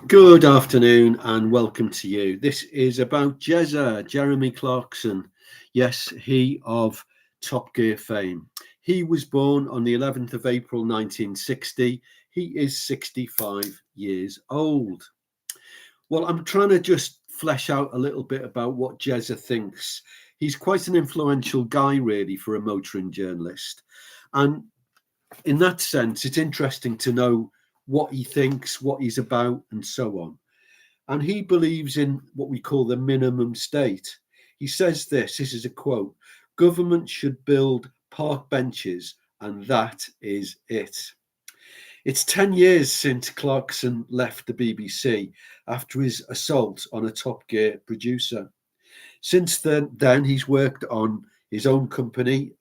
Good afternoon and welcome to you. This is about Jezza, Jeremy Clarkson. Yes, he of Top Gear fame. He was born on the 11th of April 1960. He is 65 years old. Well, I'm trying to just flesh out a little bit about what Jezza thinks. He's quite an influential guy, really, for a motoring journalist. And in that sense, it's interesting to know what he thinks, what he's about, and so on. And he believes in what we call the minimum state. He says this is a quote: government should build park benches, and that is it. It's 10 years since Clarkson left the BBC after his assault on a Top Gear producer. Since then he's worked on his own company,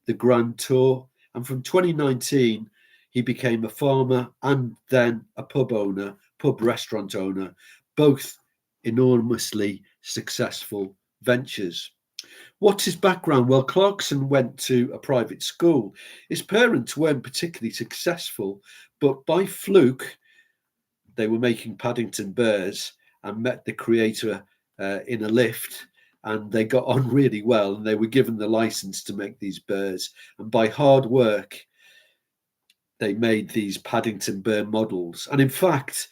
the Grand Tour, and from 2019 he became a farmer and then a pub restaurant owner, both enormously successful ventures. What's his background? Well, Clarkson went to a private school. His parents weren't particularly successful, but by fluke, they were making Paddington Bears and met the creator in a lift, and they got on really well, and they were given the license to make these bears. And by hard work, they made these Paddington Bear models. And in fact,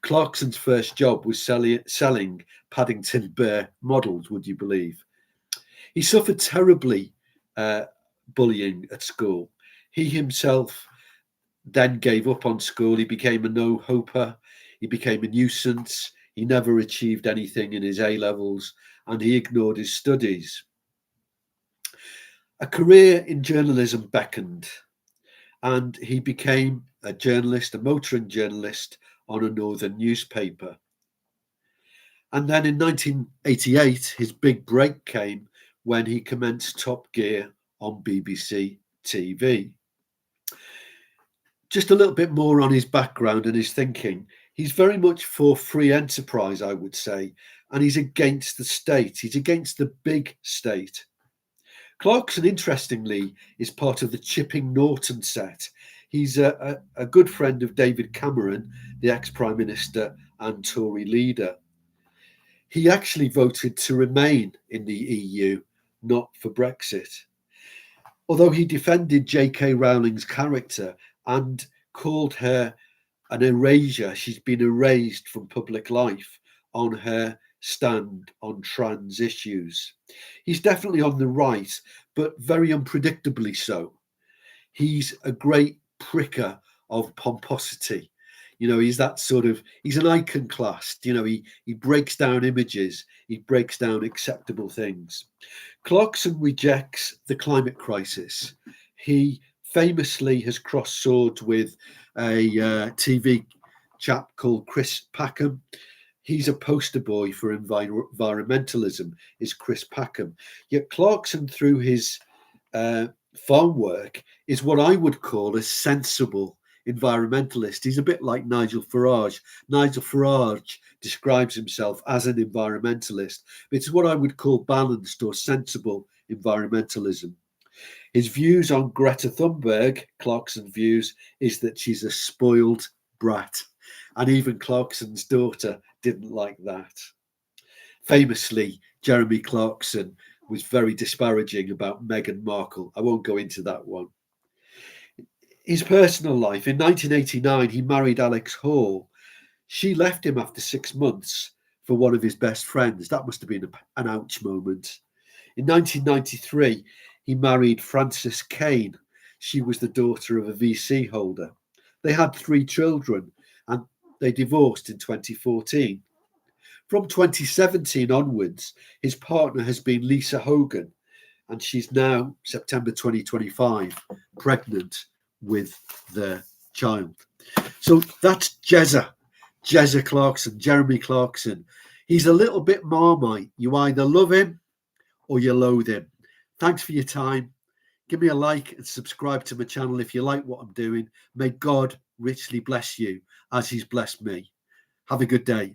Clarkson's first job was selling Paddington Bear models, would you believe? He suffered terribly bullying at school. He himself then gave up on school. He became a no-hoper. He became a nuisance. He never achieved anything in his A-levels, and he ignored his studies. A career in journalism beckoned, and he became a journalist, a motoring journalist on a northern newspaper. And then in 1988, his big break came when he commenced Top Gear on BBC TV. Just a little bit more on his background and his thinking. He's very much for free enterprise, I would say, and he's against the state. He's against the big state. Clarkson, interestingly, is part of the Chipping Norton set. He's a good friend of David Cameron, the ex-Prime Minister and Tory leader. He actually voted to remain in the EU, not for Brexit. Although he defended J.K. Rowling's character and called her an erasure, she's been erased from public life on her stand on trans issues. He's definitely on the right, but very unpredictably so. He's a great pricker of pomposity. You know, he's an iconoclast. You know, he breaks down images, he breaks down acceptable things. Clarkson rejects the climate crisis. He famously has crossed swords with a TV chap called Chris Packham. He's a poster boy for environmentalism, is Chris Packham. Yet Clarkson, through his farm work, is what I would call a sensible environmentalist. He's a bit like Nigel Farage. Nigel Farage describes himself as an environmentalist. It's what I would call balanced or sensible environmentalism. His views on Greta Thunberg, Clarkson's views, is that she's a spoiled brat. And even Clarkson's daughter didn't like that. Famously, Jeremy Clarkson was very disparaging about Meghan Markle. I won't go into that one. His personal life: in 1989, he married Alex Hall. She left him after 6 months for one of his best friends. That must have been an ouch moment. In 1993, he married Frances Kane. She was the daughter of a VC holder. They had 3 children and they divorced in 2014. From 2017 onwards, his partner has been Lisa Hogan, and she's now, September 2025, pregnant with their child. So that's Jezza Clarkson, Jeremy Clarkson. He's a little bit Marmite. You either love him or you loathe him. Thanks for your time. Give me a like and subscribe to my channel if you like what I'm doing. May God richly bless you as he's blessed me. Have a good day.